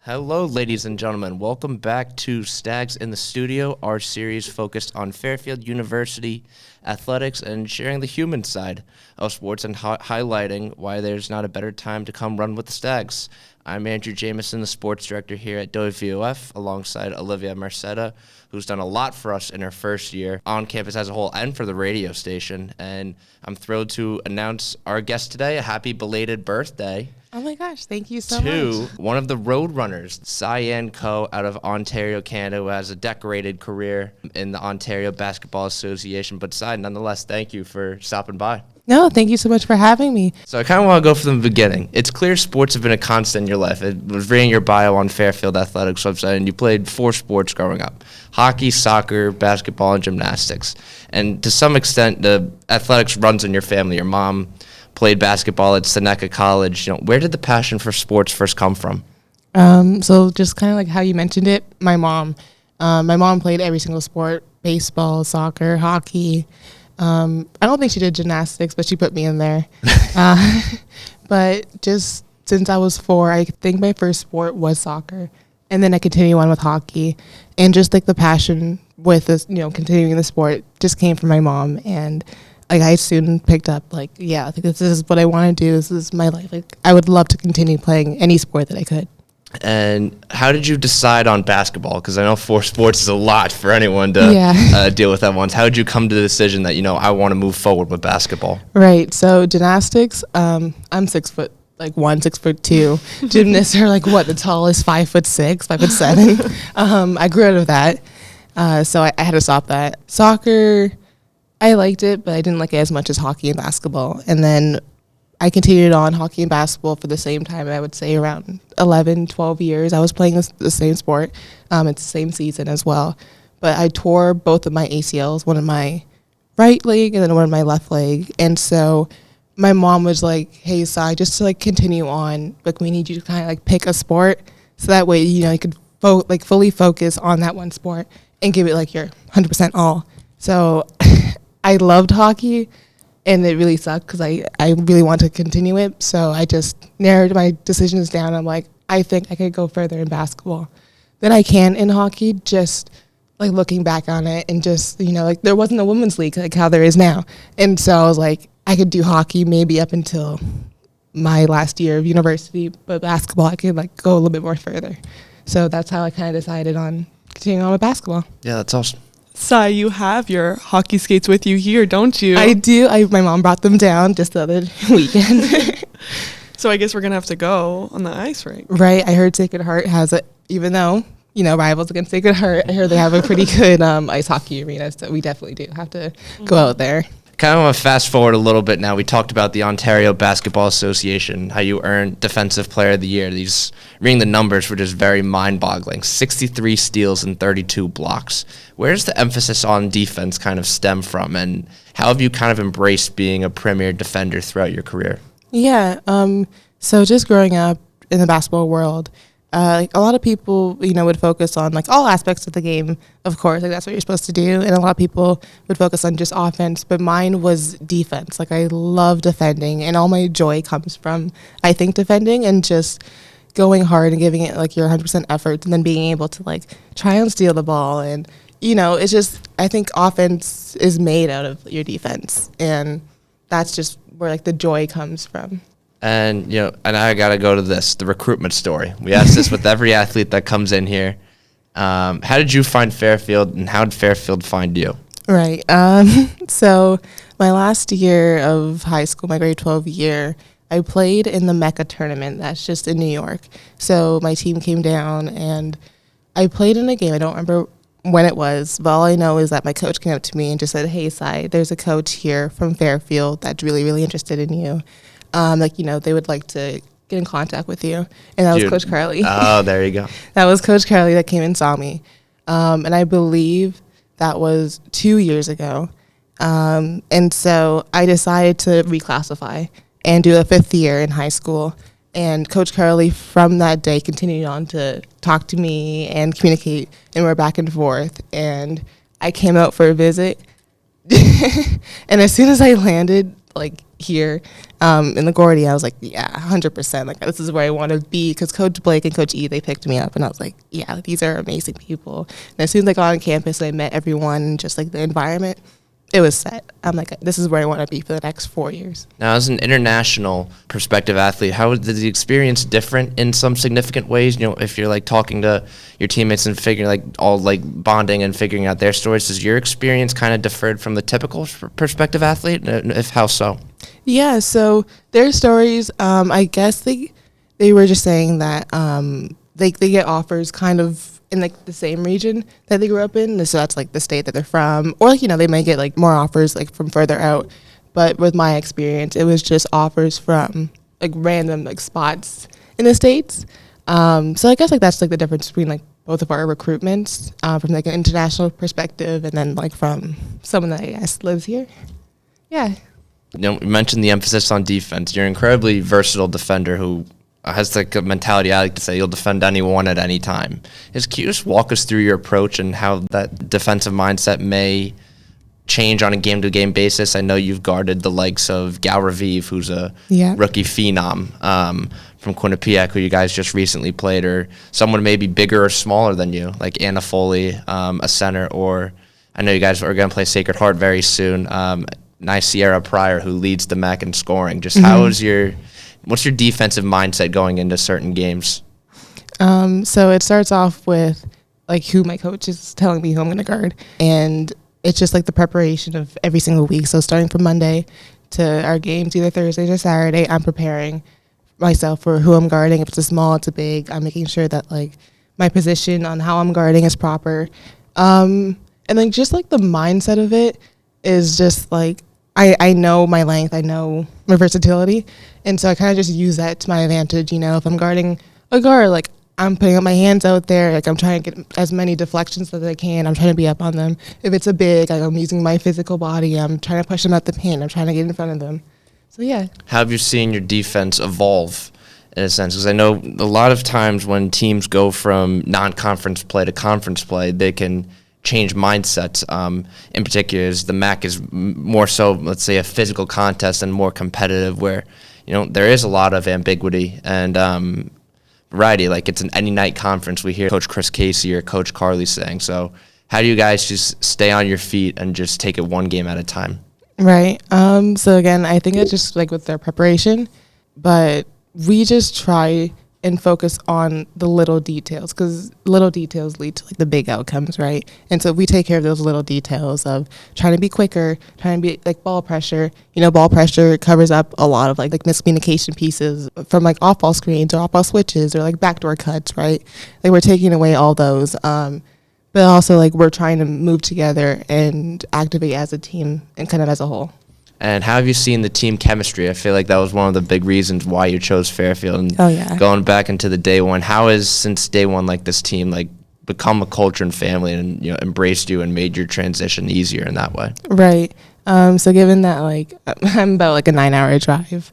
Hello, ladies and gentlemen. Welcome back to Stags in the Studio, our series focused on Fairfield University athletics and sharing the human side of sports and highlighting why there's not a better time to come run with the Stags. I'm Andrew Jameson, the sports director here at WVOF, alongside Olivia Merceda, who's done a lot for us in her first year on campus as a whole and for the radio station. And I'm thrilled to announce our guest today. A happy belated birthday. Oh my gosh, thank you so much. One of the road runners, Cyanne Coe out of Ontario, Canada, who has a decorated career in the Ontario Basketball Association. But Cyanne, nonetheless, thank you for stopping by. No, thank you so much for having me. So I kind of want to go from the beginning. It's clear sports have been a constant in your life. I was reading your bio on Fairfield Athletics website, and you played 4 sports growing up: hockey, soccer, basketball, and gymnastics. And to some extent, the athletics runs in your family. Your mom played basketball at Seneca College. Where did the passion for sports first come from? So just kind of like how you mentioned it, my mom played every single sport: baseball, soccer, hockey. I don't think she did gymnastics, but she put me in there. But just since I was 4, I think my first sport was soccer, and then I continued on with hockey. And just like the passion with this, continuing the sport just came from my mom. And I soon picked up this is what I want to do. This is my life. I would love to continue playing any sport that I could. And how did you decide on basketball? Because I know 4 sports is a lot for anyone to deal with at once. How did you come to the decision that, I want to move forward with basketball? Right. So gymnastics, I'm 6'1", 6'2". Gymnasts are the tallest, 5'6", 5'7". I grew out of that. So I had to stop that. Soccer, I liked it, but I didn't like it as much as hockey and basketball. And then I continued on hockey and basketball for the same time. I would say around 11, 12 years. I was playing the same sport. It's the same season as well. But I tore both of my ACLs, one in my right leg and then one in my left leg. And so my mom was like, hey, Sai, just to continue on, we need you to kind of pick a sport so that way, you could fully focus on that one sport and give it your 100% all. So I loved hockey. And it really sucked because I really wanted to continue it. So I just narrowed my decisions down. I'm like, I think I could go further in basketball than I can in hockey, just looking back on it. And just, there wasn't a women's league like how there is now. And so I was like, I could do hockey maybe up until my last year of university. But basketball, I could go a little bit more further. So that's how I kind of decided on continuing on with basketball. Yeah, that's awesome. Sai, you have your hockey skates with you here, don't you? I do. My mom brought them down just the other weekend. So I guess we're going to have to go on the ice rink. Right. I heard Sacred Heart has it, even though, rivals against Sacred Heart, I heard they have a pretty good ice hockey arena. So we definitely do have to go out there. Kind of want to fast forward a little bit now. We talked about the Ontario Basketball Association, how you earned Defensive Player of the Year. Reading the numbers were just very mind-boggling. 63 steals and 32 blocks. Where does the emphasis on defense kind of stem from, and how have you kind of embraced being a premier defender throughout your career? Yeah, so just growing up in the basketball world, a lot of people, would focus on all aspects of the game, of course, that's what you're supposed to do. And a lot of people would focus on just offense, but mine was defense. I love defending, and all my joy comes from, I think, defending and just going hard and giving it your 100% effort, and then being able to try and steal the ball. And, it's just, I think offense is made out of your defense, and that's just where the joy comes from. And, and I got to go to the recruitment story. We ask this with every athlete that comes in here. How did you find Fairfield, and how did Fairfield find you? Right. So my last year of high school, my grade 12 year, I played in the MECA tournament. That's just in New York. So my team came down, and I played in a game. I don't remember when it was, but all I know is that my coach came up to me and just said, hey, Sai, there's a coach here from Fairfield that's really, really interested in you. They would like to get in contact with you. And that was Coach Carly. Oh, there you go. That was Coach Carly that came and saw me. And I believe that was 2 years ago. And so I decided to reclassify and do a 5th year in high school. And Coach Carly, from that day, continued on to talk to me and communicate. And we're back and forth. And I came out for a visit. And as soon as I landed, like here in LaGuardia, I was like, yeah, 100%. Like, this is where I want to be, because Coach Blake and Coach E, they picked me up, and I was like, yeah, these are amazing people. And as soon as I got on campus and I met everyone, just like the environment, it was set. I'm like, this is where I want to be for the next 4 years. Now, as an international perspective athlete, how is the experience different in some significant ways? You know, if you're like talking to your teammates and figuring like all like bonding and figuring out their stories, does your experience kind of differ from the typical perspective athlete? If how so? Yeah, so their stories, I guess they were just saying that they get offers kind of in like the same region that they grew up in, so that's like the state that they're from, or like, you know, they might get like more offers like from further out. But with my experience, it was just offers from like random like spots in the States. So I guess like that's like the difference between like both of our recruitments, from like an international perspective, and then like from someone that I guess lives here. Yeah. You know, you mentioned the emphasis on defense. You're an incredibly versatile defender who has like a mentality, I like to say, you'll defend anyone at any time. Can you just walk us through your approach and how that defensive mindset may change on a game-to-game basis? I know you've guarded the likes of Gal Raviv, who's a rookie phenom from Quinnipiac, who you guys just recently played, or someone maybe bigger or smaller than you, like Anna Foley, a center, or I know you guys are going to play Sacred Heart very soon. Nice Sierra Pryor, who leads the MAC in scoring. Just what's your defensive mindset going into certain games? So it starts off with like who my coach is telling me who I'm going to guard, and it's just like the preparation of every single week. So starting from Monday to our games, either Thursdays or Saturday, I'm preparing myself for who I'm guarding. If it's a small, it's a big. I'm making sure that like my position on how I'm guarding is proper, and then just like the mindset of it is just like I know my length, I know my versatility, and so I kind of just use that to my advantage. You know, if I'm guarding a guard, like I'm putting up my hands out there, like I'm trying to get as many deflections as I can. I'm trying to be up on them. If it's a big, like I'm using my physical body. I'm trying to push them out the paint. I'm trying to get in front of them. So yeah. How have you seen your defense evolve in a sense? Because I know a lot of times when teams go from non-conference play to conference play, they can change mindsets. In particular, as the MAC is more so, let's say, a physical contest and more competitive, where you know there is a lot of ambiguity and variety. Like it's an any night conference. We hear Coach Chris Casey or Coach Carly saying. So, how do you guys just stay on your feet and just take it one game at a time? Right. So again, I think it's just like with their preparation, but we just try and focus on the little details, because little details lead to like the big outcomes, right? And so if we take care of those little details of trying to be quicker, trying to be like ball pressure, you know, ball pressure covers up a lot of like miscommunication pieces from like off ball screens or off ball switches or like backdoor cuts, right? Like we're taking away all those. But also like we're trying to move together and activate as a team and kind of as a whole. And how have you seen the team chemistry? I feel like that was one of the big reasons why you chose Fairfield. And going back into the day one, how has since day one like this team like become a culture and family and you know embraced you and made your transition easier in that way? Right. So given that like I'm about like a 9-hour drive,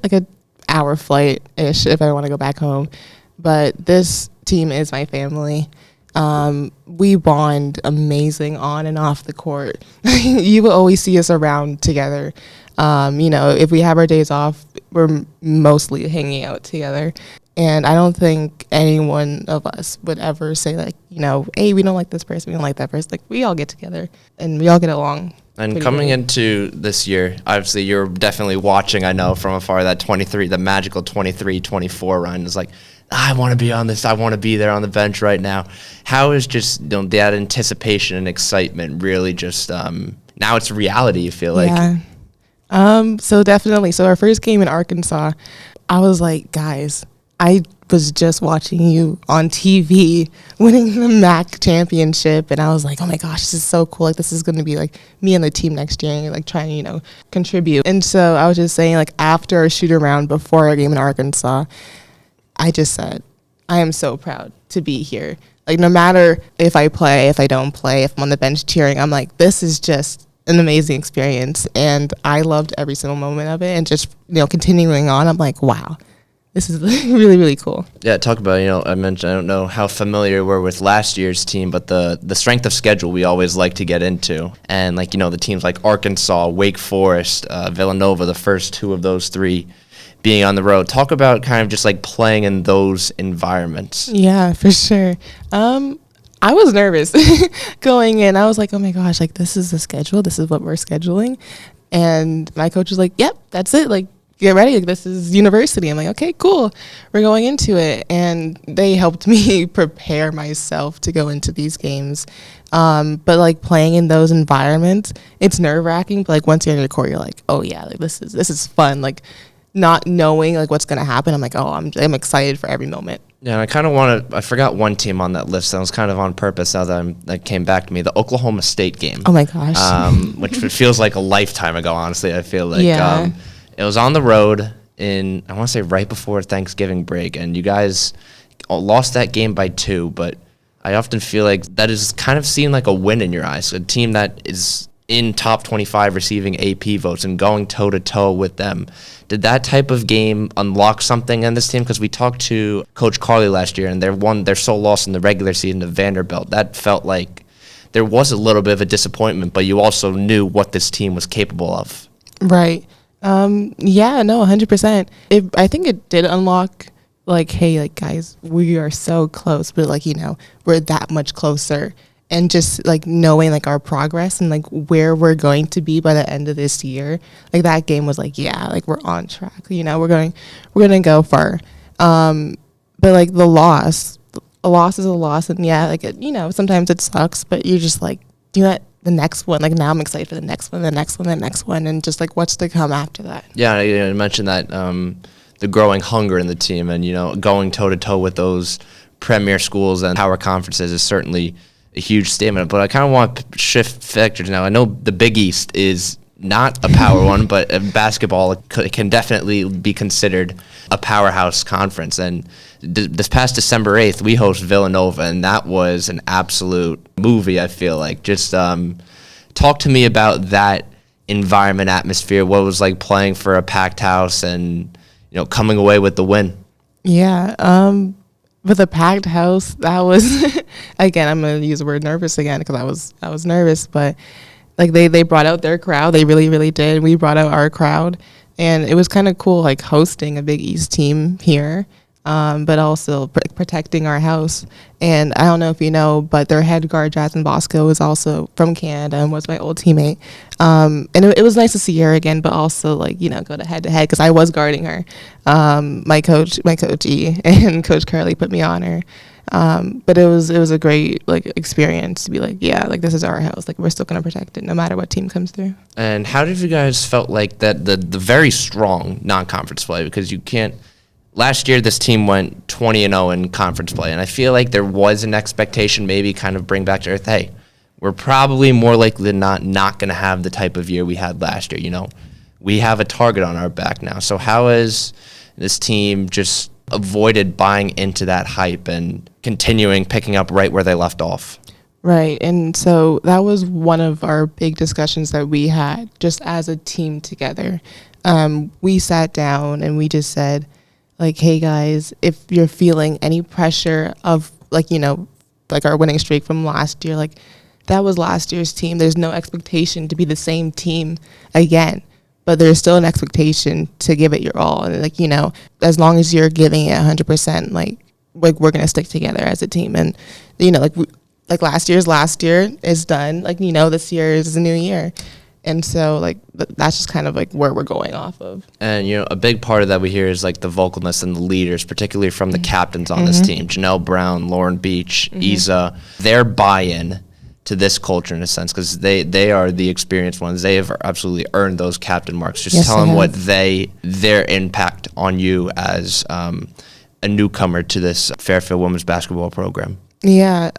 like a hour flight ish if I want to go back home, but this team is my family. We bond amazing on and off the court. You will always see us around together. You know, if we have our days off, we're mostly hanging out together. And I don't think any one of us would ever say like, you know, hey, we don't like this person, we don't like that person. Like we all get together and we all get along. And coming into this year, obviously you're definitely watching, I know from afar, that the magical 23-24 run is like, I want to be on this. I want to be there on the bench right now. How is just that anticipation and excitement really just now it's reality, you feel like? Yeah. So definitely. So our first game in Arkansas, I was like, guys, I was just watching you on TV winning the MAC championship. And I was like, oh my gosh, this is so cool. Like this is going to be like me and the team next year and like trying to, you know, contribute. And so I was just saying like after our shoot around before our game in Arkansas, I just said, I am so proud to be here. Like, no matter if I play, if I don't play, if I'm on the bench cheering, I'm like, this is just an amazing experience. And I loved every single moment of it. And just, you know, continuing on, I'm like, wow, this is really, really cool. Yeah, talk about, I mentioned, I don't know how familiar you were with last year's team, but the strength of schedule we always like to get into. And, the teams like Arkansas, Wake Forest, Villanova, the first two of those three being on the road. Talk about kind of just, playing in those environments. Yeah, for sure. I was nervous going in. I was like, oh, my gosh, this is the schedule. This is what we're scheduling. And my coach was like, yep, that's it. Get ready. This is university. I'm like, okay, cool. We're going into it. And they helped me prepare myself to go into these games. But playing in those environments, it's nerve wracking. But once you're in the court, you're like, oh yeah, this is fun. Not knowing what's going to happen. I'm like, oh, I'm excited for every moment. Yeah, I kind of I forgot one team on that list. That was kind of on purpose now that came back to me. The Oklahoma State game. Oh my gosh. Which feels like a lifetime ago, honestly. I feel like. Yeah. It was on the road I want to say right before Thanksgiving break, and you guys lost that game by 2, but I often feel like that is kind of seen like a win in your eyes. A team that is in top 25 receiving AP votes and going toe-to-toe with them. Did that type of game unlock something in this team? Because we talked to Coach Carley last year, and their sole loss in the regular season to Vanderbilt. That felt like there was a little bit of a disappointment, but you also knew what this team was capable of. Right. Yeah, no, 100%. I think it did unlock, hey, guys, we are so close, but we're that much closer. And just knowing our progress and where we're going to be by the end of this year, that game was we're on track. We're going to go far. But the loss, a loss is a loss, and sometimes it sucks, but you're just the next one. Now I'm excited for the next one, and just what's to come after that. Yeah, you mentioned that the growing hunger in the team, and going toe to toe with those premier schools and power conferences is certainly a huge statement. But I kind of want to shift factors now. I know the Big East is not a power one, but basketball can definitely be considered a powerhouse conference. And this past December 8th, we host Villanova, and that was an absolute movie, I feel like. Just talk to me about that environment, atmosphere, what it was like playing for a packed house and, coming away with the win. Yeah, with a packed house, that was, again, I'm going to use the word nervous again because I was nervous, but they brought out their crowd. They really, really did. We brought out our crowd, and it was kind of cool, hosting a Big East team here, but also protecting our house. And I don't know if you know, but their head guard, Jasmine Bosco, is also from Canada and was my old teammate. And it was nice to see her again, but also go to head because I was guarding her. My coach E and Coach Curley put me on her. But it was a great experience to be this is our house. We're still gonna protect it no matter what team comes through. And how did you guys felt like that the very strong non-conference play, because you can't. Last year, this team went 20-0 in conference play, and I feel like there was an expectation, maybe kind of bring back to earth, hey, we're probably more likely than not going to have the type of year we had last year. We have a target on our back now. So how has this team just avoided buying into that hype and picking up right where they left off? Right, and so that was one of our big discussions that we had just as a team together. We sat down and we just said, hey guys, if you're feeling any pressure of our winning streak from last year, that was last year's team. There's no expectation to be the same team again, but there's still an expectation to give it your all. And as long as you're giving it 100%, we're gonna stick together as a team. And last year is done. This year is a new year. And so, that's just kind of, where we're going off of. And, a big part of that we hear is, the vocalness and the leaders, particularly from the captains on this team. Janelle Brown, Lauren Beach, Isa, their buy-in to this culture in a sense, because they are the experienced ones. They have absolutely earned those captain marks. Just tell them what their impact on you as a newcomer to this Fairfield women's basketball program. Yeah,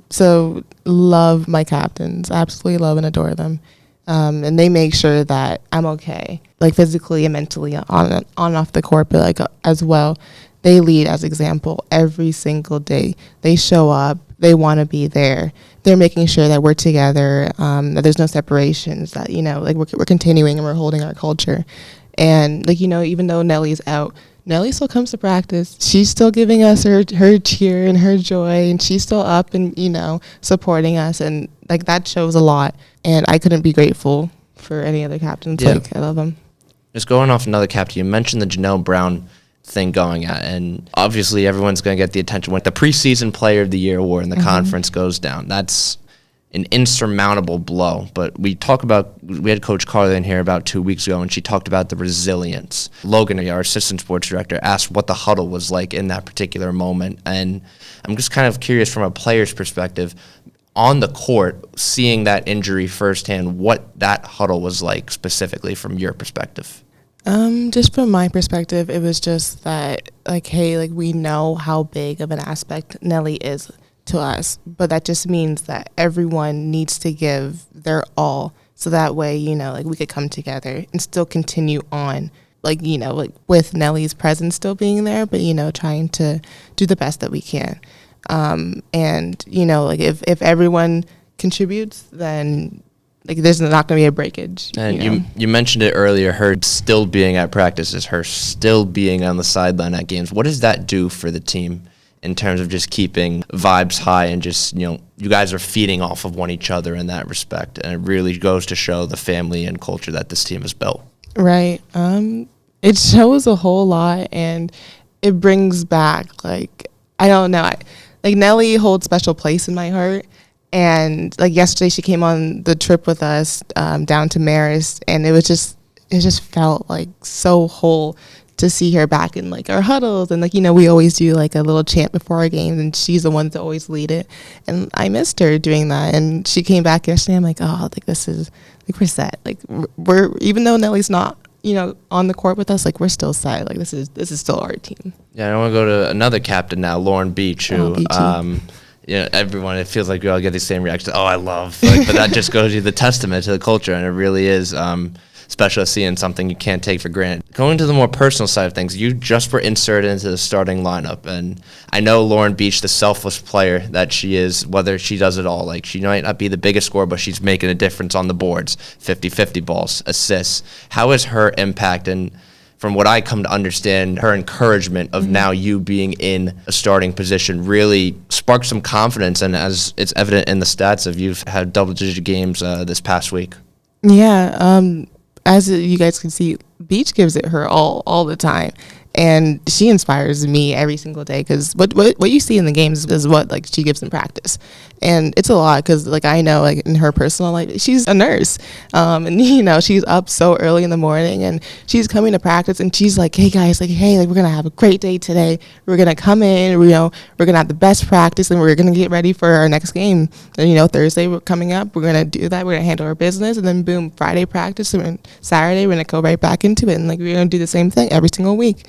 so love my captains. Absolutely love and adore them. And they make sure that I'm okay, physically and mentally on and off the court, but as well. They lead as example every single day. They show up. They want to be there. They're making sure that we're together, that there's no separations, that, we're continuing and we're holding our culture. And, even though Nellie's out, Nellie still comes to practice. She's still giving us her cheer and her joy, and she's still up and, supporting us. And, like, that shows a lot. And I couldn't be grateful for any other captains. Yeah. Like, I love them. Just going off another captain, you mentioned the Janelle Brown thing going at, and obviously everyone's going to get the attention when the preseason player of the year award in the conference goes down. That's an insurmountable blow. But we had Coach Carly in here about 2 weeks ago, and she talked about the resilience. Logan, our assistant sports director, asked what the huddle was like in that particular moment. And I'm just kind of curious from a player's perspective, on the court, seeing that injury firsthand, what that huddle was like specifically from your perspective. Just from my perspective, it was just that, like, hey, like, we know how big of an aspect Nellie is to us, but that just means that everyone needs to give their all, so that way, like, we could come together and still continue on, like, like, with Nellie's presence still being there, but, trying to do the best that we can. And, like, if everyone contributes, then, like, there's not going to be a breakage. And you mentioned it earlier, her still being at practices, her still being on the sideline at games. What does that do for the team in terms of just keeping vibes high and just, you guys are feeding off of one each other in that respect? And it really goes to show the family and culture that this team has built. Right. It shows a whole lot, and it brings back, like, I don't know. Like, Nellie holds special place in my heart. And, like, yesterday she came on the trip with us down to Marist, and it just felt, like, so whole to see her back in, like, our huddles. And, like, we always do, like, a little chant before our games, and she's the one to always lead it. And I missed her doing that. And she came back yesterday. I'm like, oh, like, this is, like, we're set. Like, we're, even though Nellie's not, on the court with us, like, we're still set. Like, this is still our team. Yeah, I want to go to another captain now, Lauren Beach, who, everyone, it feels like we all get the same reaction. Oh, I love. Like, but that just goes to the testament to the culture, and it really is special seeing something you can't take for granted. Going to the more personal side of things, you just were inserted into the starting lineup, and I know Lauren Beach, the selfless player that she is, whether she does it all, like, she might not be the biggest scorer, but she's making a difference on the boards, 50-50 balls, assists. How is her impact, and from what I come to understand, her encouragement of now you being in a starting position really sparked some confidence, and as it's evident in the stats of you've had double-digit games this past week. Yeah, as you guys can see, Beach gives it her all the time. And she inspires me every single day, because what you see in the games is what, like, she gives in practice. And it's a lot, because, like, I know, like, in her personal life, she's a nurse. And, she's up so early in the morning, and she's coming to practice, and she's like, hey, guys, like, hey, like, we're going to have a great day today. We're going to come in, we're going to have the best practice, and we're going to get ready for our next game. And, Thursday we're coming up, we're going to do that. We're going to handle our business. And then, boom, Friday practice, and Saturday we're going to go right back into it. And, like, we're going to do the same thing every single week.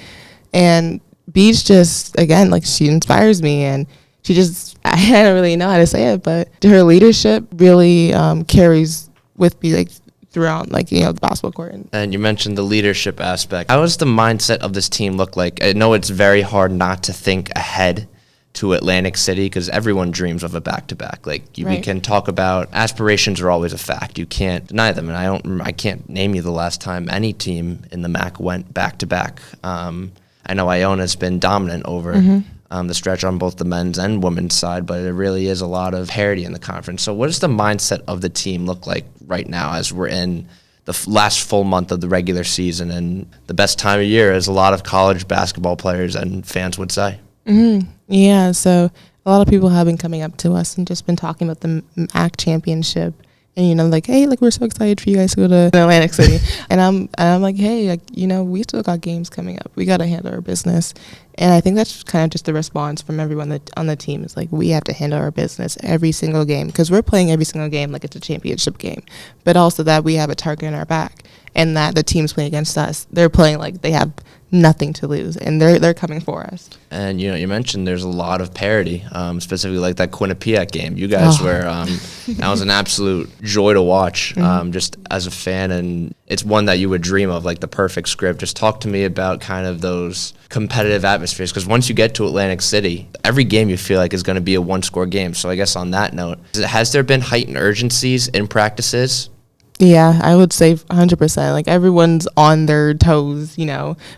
And Beach just, again, like, she inspires me, and she just, I don't really know how to say it, but her leadership really carries with me, like, throughout, like, the basketball court. And you mentioned the leadership aspect. How does the mindset of this team look like? I know it's very hard not to think ahead to Atlantic City, because everyone dreams of a back-to-back. Like, we can talk about aspirations are always a fact. You can't deny them, and I can't name you the last time any team in the MAC went back-to-back. I know Iona's been dominant over the stretch on both the men's and women's side, but it really is a lot of parity in the conference. So what does the mindset of the team look like right now as we're in the last full month of the regular season and the best time of year, as a lot of college basketball players and fans would say? Yeah, so a lot of people have been coming up to us and just been talking about the MAC championship. And, like, hey, like, we're so excited for you guys to go to Atlantic City. and I'm like, hey, like, we still got games coming up. We got to handle our business. And I think that's kind of just the response from everyone on the team is, like, we have to handle our business every single game, because we're playing every single game like it's a championship game. But also that we have a target in our back, and that the teams playing against us, they're playing like they have nothing to lose, and they're coming for us. And you mentioned there's a lot of parity, specifically like that Quinnipiac game. You guys were that was an absolute joy to watch, just as a fan, and it's one that you would dream of, like the perfect script. Just talk to me about kind of those competitive atmospheres, because once you get to Atlantic City, every game you feel like is going to be a one-score game. So I guess on that note, has there been heightened urgencies in practices? Yeah, I would say 100%. Like everyone's on their toes,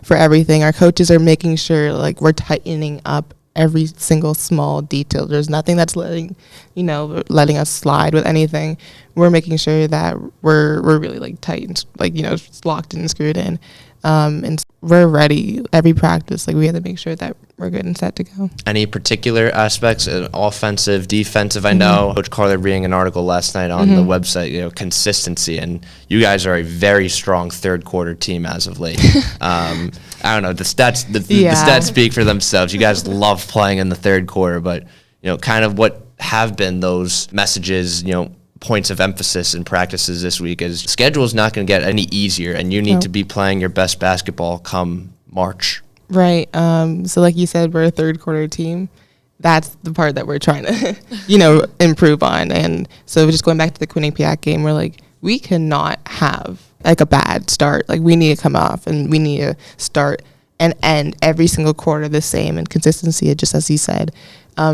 for everything. Our coaches are making sure like we're tightening up every single small detail. There's nothing that's letting us slide with anything. We're making sure that we're really like tight and locked and screwed in. And we're ready every practice. Like we have to make sure that we're good and set to go. Any particular aspects, offensive, defensive? I know Coach Carter reading an article last night on the website, consistency, and you guys are a very strong third quarter team as of late. I don't know, the stats speak for themselves. You guys love playing in the third quarter, but kind of what have been those messages, points of emphasis in practices this week is schedule is not going to get any easier, and you need to be playing your best basketball come March. Right. So like you said, we're a third quarter team. That's the part that we're trying to, improve on. And so just going back to the Quinnipiac game, we're like, we cannot have like a bad start. Like we need to come off and we need to start and end every single quarter the same, and consistency, just as you said.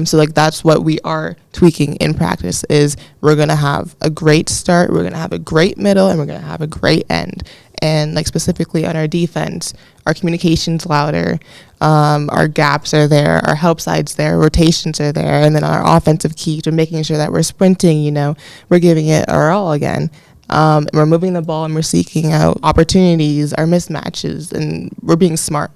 So like that's what we are tweaking in practice is we're going to have a great start, we're going to have a great middle, and we're going to have a great end. And like specifically on our defense, our communication's louder, our gaps are there, our help side's there, rotations are there, and then our offensive keys, we're making sure that we're sprinting, we're giving it our all again. We're moving the ball and we're seeking out opportunities, our mismatches, and we're being smart.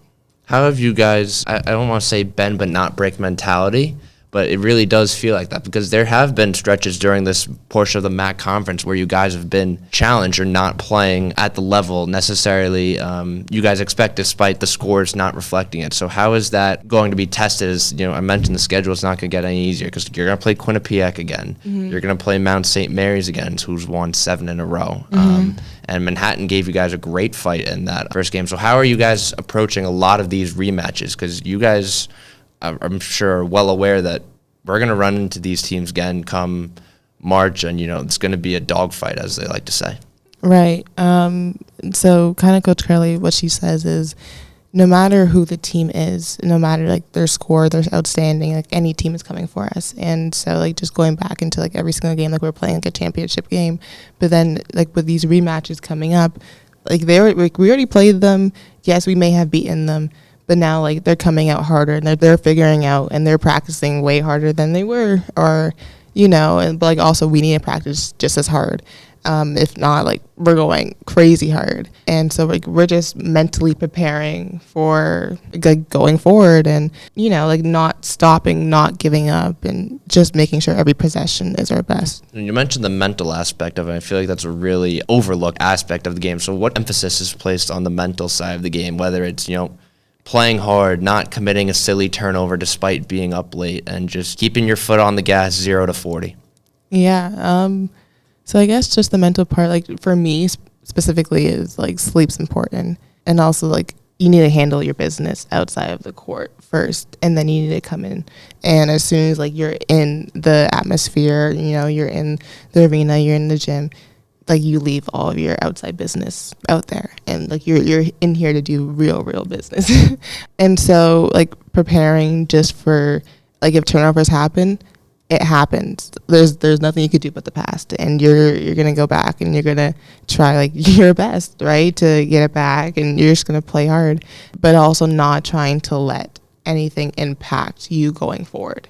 How have you guys, I don't want to say bend but not break mentality, but it really does feel like that because there have been stretches during this portion of the MAC conference where you guys have been challenged or not playing at the level necessarily you guys expect despite the scores not reflecting it. So how is that going to be tested? As I mentioned, the schedule is not going to get any easier because you're going to play Quinnipiac again. You're going to play Mount St. Mary's again, who's won 7 in a row. And Manhattan gave you guys a great fight in that first game. So how are you guys approaching a lot of these rematches? Because you guys, I'm sure, are well aware that we're going to run into these teams again come March, and, it's going to be a dogfight, as they like to say. Right. So kind of Coach Curley, what she says is no matter who the team is, no matter like their score, they're outstanding, like any team is coming for us. And so like just going back into like every single game, like we're playing like a championship game, but then like with these rematches coming up, like we already played them. Yes, we may have beaten them, but now like they're coming out harder and they're figuring out and they're practicing way harder than they were, or but like also we need to practice just as hard. If not, like we're going crazy hard. And so like we're just mentally preparing for like going forward and, like not stopping, not giving up, and just making sure every possession is our best. And you mentioned the mental aspect of it. I feel like that's a really overlooked aspect of the game. So what emphasis is placed on the mental side of the game, whether it's, playing hard, not committing a silly turnover despite being up late, and just keeping your foot on the gas 0 to 40? Yeah. So I guess just the mental part, like for me specifically, is like sleep's important. And also like you need to handle your business outside of the court first, and then you need to come in. And as soon as like you're in the atmosphere, you're in the arena, you're in the gym, like you leave all of your outside business out there, and like you're in here to do real business. And so like preparing just for like if turnovers happen, it happens. There's nothing you could do but the past, and you're gonna go back and you're gonna try like your best, right, to get it back, and you're just gonna play hard, but also not trying to let anything impact you going forward.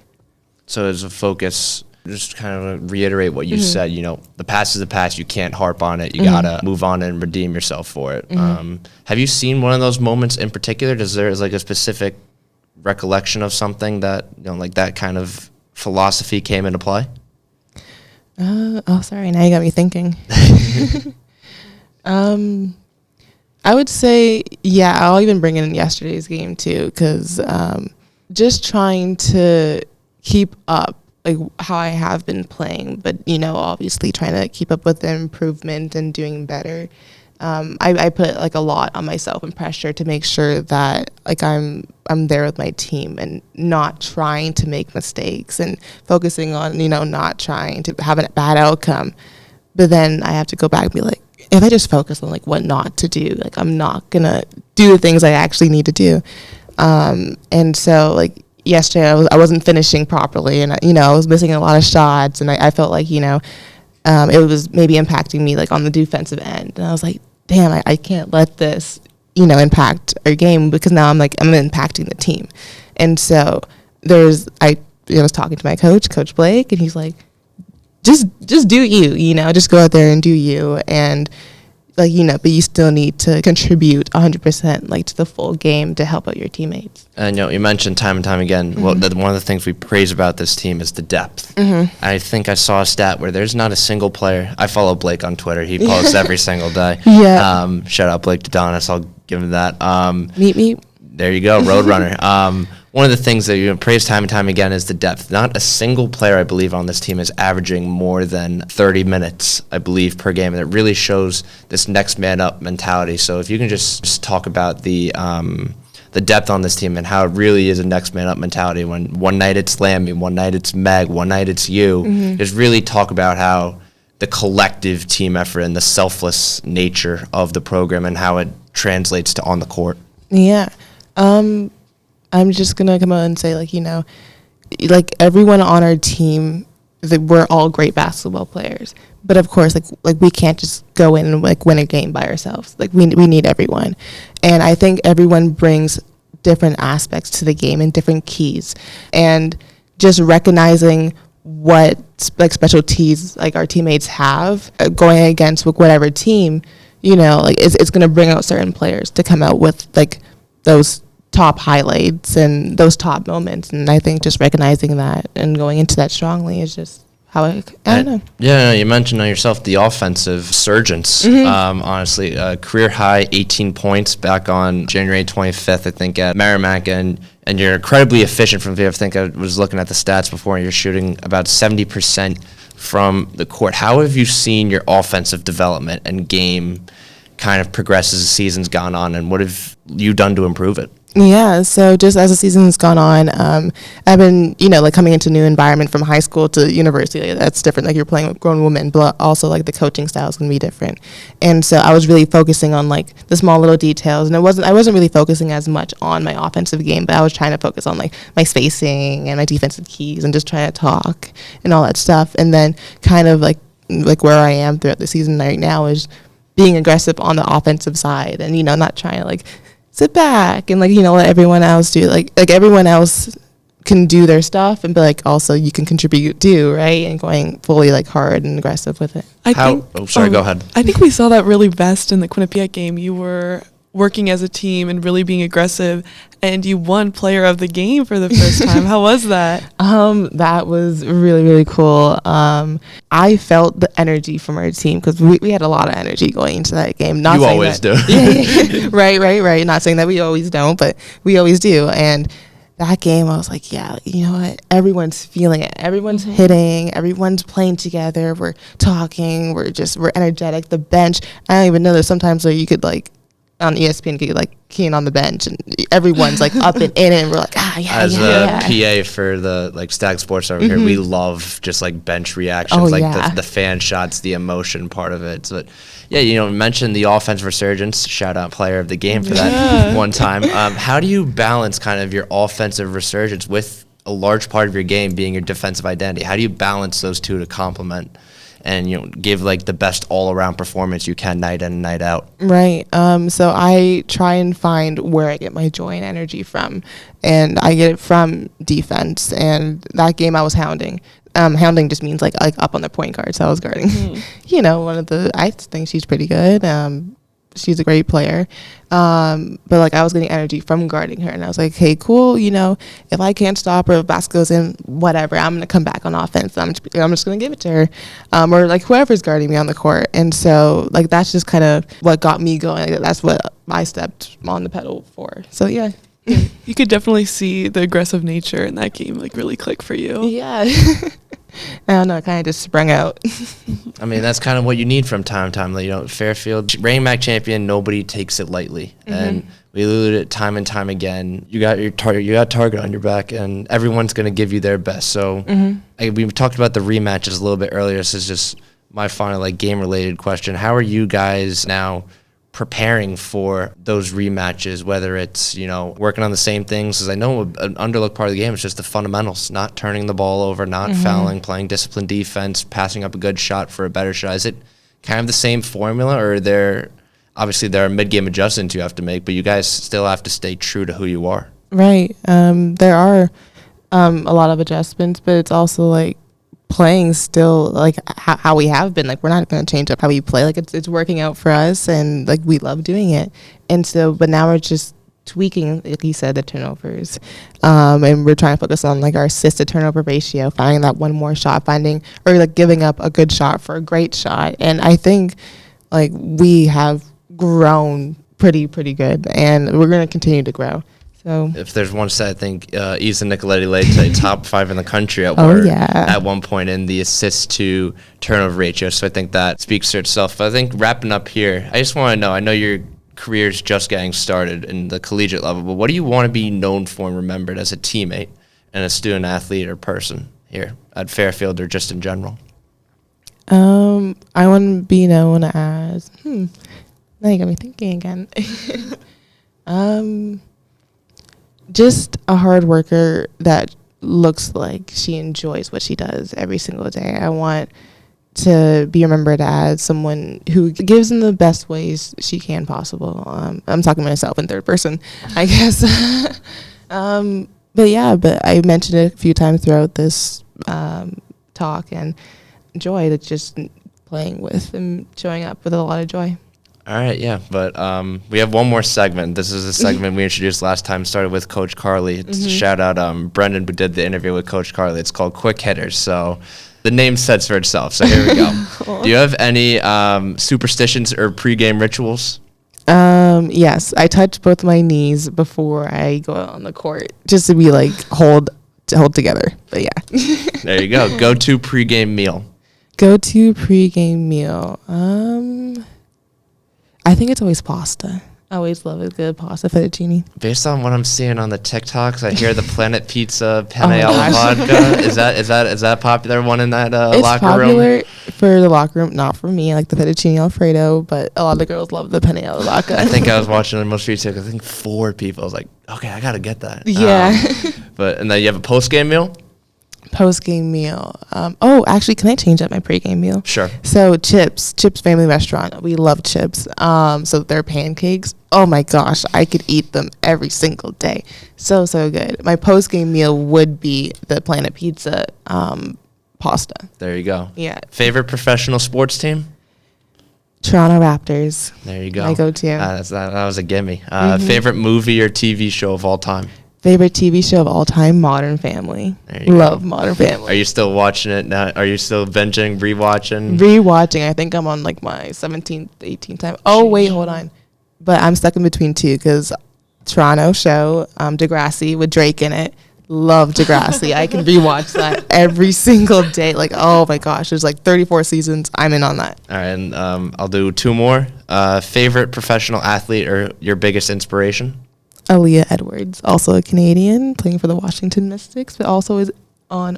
So as a focus, just kind of reiterate what you said, the past is the past. You can't harp on it. You gotta move on and redeem yourself for it. Have you seen one of those moments in particular? Does there like a specific recollection of something that, like that kind of philosophy came into play? Sorry, now you got me thinking. I would say, yeah, I'll even bring in yesterday's game too, because just trying to keep up like how I have been playing, but obviously trying to keep up with the improvement and doing better. I put like a lot on myself and pressure to make sure that like I'm there with my team and not trying to make mistakes and focusing on not trying to have a bad outcome. But then I have to go back and be like, if I just focus on like what not to do, like I'm not gonna do the things I actually need to do. And so like yesterday I wasn't finishing properly, and I was missing a lot of shots, and I felt like it was maybe impacting me like on the defensive end. And I was like, damn, I can't let this, impact our game, because now I'm impacting the team. And so I was talking to my Coach Blake, and he's like, just do you, just go out there and do you. And but you still need to contribute 100% like to the full game to help out your teammates. And you mentioned time and time again, one of the things we praise about this team is the depth. I think I saw a stat where there's not a single player. I follow Blake on Twitter. He posts every single day. Yeah. Shout out Blake to Donis. I'll give him that. MEEP MEEP. There you go, Roadrunner. One of the things that you praise time and time again is the depth. Not a single player, I believe, on this team is averaging more than 30 minutes, I believe, per game. And it really shows this next man up mentality. So if you can just talk about the depth on this team and how it really is a next man up mentality. When one night it's Lammy, one night it's Meg, one night it's you. Just really talk about how the collective team effort and the selfless nature of the program and how it translates to on the court. Yeah. I'm just going to come out and say, like everyone on our team, we're all great basketball players. But of course, like we can't just go in and win a game by ourselves. Like we need everyone. And I think everyone brings different aspects to the game and different keys. And just recognizing what specialties like our teammates have going against whatever team, it's going to bring out certain players to come out with those top highlights and those top moments. And I think just recognizing that and going into that strongly is just how I don't know. Yeah, you mentioned on yourself the offensive surgence. Honestly, career high 18 points back on January 25th, I think, at Merrimack, and you're incredibly efficient from there. I think I was looking at the stats before, and you're shooting about 70% from the court. How have you seen your offensive development and game kind of progress as the season's gone on, and what have you done to improve it? Yeah, so just as the season's gone on, I've been, coming into a new environment from high school to university. That's different. Like you're playing with grown women, but also the coaching style is going to be different. And so I was really focusing on the small little details, and I wasn't really focusing as much on my offensive game, but I was trying to focus on my spacing and my defensive keys and just trying to talk and all that stuff. And then kind of like where I am throughout the season right now is being aggressive on the offensive side, and not trying to sit back and let everyone else do everyone else can do their stuff, and but also you can contribute too, right? And going fully hard and aggressive with it. Go ahead. I think we saw that really best in the Quinnipiac game. You were working as a team and really being aggressive, and you won player of the game for the first time. How was that? That was really, really cool. I felt the energy from our team because we had a lot of energy going into that game. You always do. Yeah. Right. Not saying that we always don't, but we always do. And that game, I was like, yeah, you know what? Everyone's feeling it. Everyone's hitting. Everyone's playing together. We're talking. We're energetic. The bench, I don't even know that sometimes you could on ESPN, you could keying on the bench, and everyone's up and in it, and we're As a PA for the Stag Sports over here, we love just bench reactions, the fan shots, the emotion part of it. So, you mentioned the offensive resurgence. Shout out player of the game for that one time. How do you balance kind of your offensive resurgence with a large part of your game being your defensive identity? How do you balance those two to complement and give the best all-around performance you can night in and night out? Right. So I try and find where I get my joy and energy from, and I get it from defense. And that game I was hounding. Hounding just means up on the point guard, so I was guarding. I think she's pretty good. She's a great player. But I was getting energy from guarding her, and I was like, hey, cool, if I can't stop her, if basket goes in, whatever, I'm going to come back on offense. I'm just going to give it to her. Or whoever's guarding me on the court. And so that's just kind of what got me going. That's what I stepped on the pedal for. So yeah. You could definitely see the aggressive nature in that game really click for you. Yeah. I don't know, it kind of just sprung out. I mean, that's kind of what you need from time to time. Fairfield, reigning MAC champion, nobody takes it lightly. And we alluded it time and time again. You got your target, you got target on your back, and everyone's going to give you their best. So we talked about the rematches a little bit earlier. This is just my final game-related question. How are you guys now preparing for those rematches, whether it's, working on the same things? Because I know an underlooked part of the game is just the fundamentals, not turning the ball over, not fouling, playing disciplined defense, passing up a good shot for a better shot. Is it kind of the same formula, or obviously there are mid-game adjustments you have to make, but you guys still have to stay true to who you are? Right. There are a lot of adjustments, but it's also like playing still like how we have been. Like, we're not going to change up how we play. Like, it's working out for us, and like we love doing it. And so, but now we're just tweaking, like you said, the turnovers, and we're trying to focus on like our assist to turnover ratio, finding that one more shot, or like giving up a good shot for a great shot. And I think like we have grown pretty good, and we're going to continue to grow. So if there's one stat, I think Isa Nicoletti laid to top 5 in the country at one point in the assist to turnover ratio. So I think that speaks for itself. But I think wrapping up here, I just want to know, I know your career's just getting started in the collegiate level, but what do you want to be known for and remembered as a teammate and a student athlete or person here at Fairfield or just in general? I want to be known as, now you got me thinking again. Just a hard worker that looks like she enjoys what she does every single day. I want to be remembered as someone who gives in the best ways she can possible. I'm talking to myself in third person, I guess. But I mentioned it a few times throughout this talk, and joy, that's just playing with and showing up with a lot of joy. All right, yeah, but we have one more segment. This is a segment we introduced last time, started with Coach Carly. It's a shout out Brendan, who did the interview with Coach Carly. It's called Quick Hitters, so the name sets for itself. So here we go. Do you have any superstitions or pregame rituals? Yes, I touch both my knees before I go out on the court, just to be like hold together. But yeah. There you go. Go-to pregame meal. Go-to pregame meal. I think it's always pasta. I always love a good pasta fettuccine. Based on what I'm seeing on the TikToks, I hear the Planet Pizza penne alla vodka. Is that popular one in that locker room? It's popular for the locker room, not for me. I like the fettuccine Alfredo, but a lot of the girls love the penne alla vodka. I think I was watching the most recent. I think 4 people. I was like, okay, I gotta get that. Yeah. And then you have a post game meal. Post-game meal. Actually, can I change up my pre-game meal? Sure. So Chips Family Restaurant. We love chips. So their pancakes, oh my gosh, I could eat them every single day. So good. My post-game meal would be the Planet Pizza pasta. There you go. Yeah. Favorite professional sports team? Toronto Raptors. There you go. My go-to. That was a gimme. Favorite movie or TV show of all time? Favorite TV show of all time, Modern Family. Love Modern Family. Are you still watching it now? Are you still binging, rewatching? Rewatching. I think I'm on like my 17th, 18th time. Oh, wait, hold on. But I'm stuck in between 2 because Toronto show, Degrassi with Drake in it. Love Degrassi. I can rewatch that every single day. Like, oh my gosh, there's like 34 seasons. I'm in on that. All right, and I'll do 2 more. Favorite professional athlete or your biggest inspiration? Aaliyah Edwards, also a Canadian, playing for the Washington Mystics, but also is on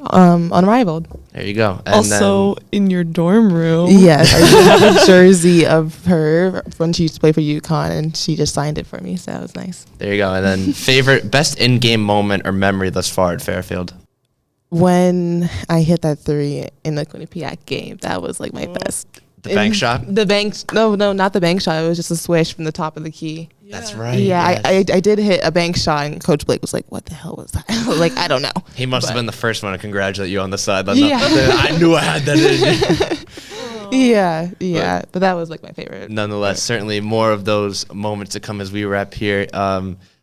Unrivaled. There you go. And also in your dorm room. Yes, I have a jersey of her when she used to play for UConn, and she just signed it for me, so it was nice. There you go. And then favorite, best in-game moment or memory thus far at Fairfield? When I hit that 3 in the Quinnipiac game, that was like my best. The bank shot? No, not the bank shot. It was just a swish from the top of the key. Yeah. That's right. Yeah, yes. I did hit a bank shot, and Coach Blake was like, "What the hell was that?" Like, I don't know. He must have been the first one to congratulate you on the sideline. Yeah. I knew I had that in me. Yeah. But that was like my favorite. Nonetheless, certainly more of those moments to come as we wrap here.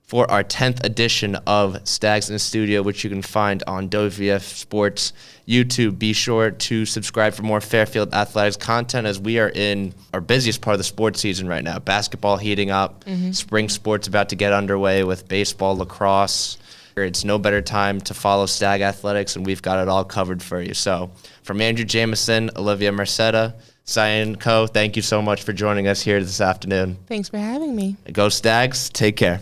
For our 10th edition of Stags in the Studio, which you can find on WVOF Sports YouTube. Be sure to subscribe for more Fairfield athletics content as we are in our busiest part of the sports season right now. Basketball heating up, spring sports about to get underway with baseball, lacrosse. It's no better time to follow Stag athletics, and we've got it all covered for you. So from Andrew Jameson, Olivia Merceda, Cyanne Coe, thank you so much for joining us here this afternoon. Thanks for having me. Go Stags. Take care.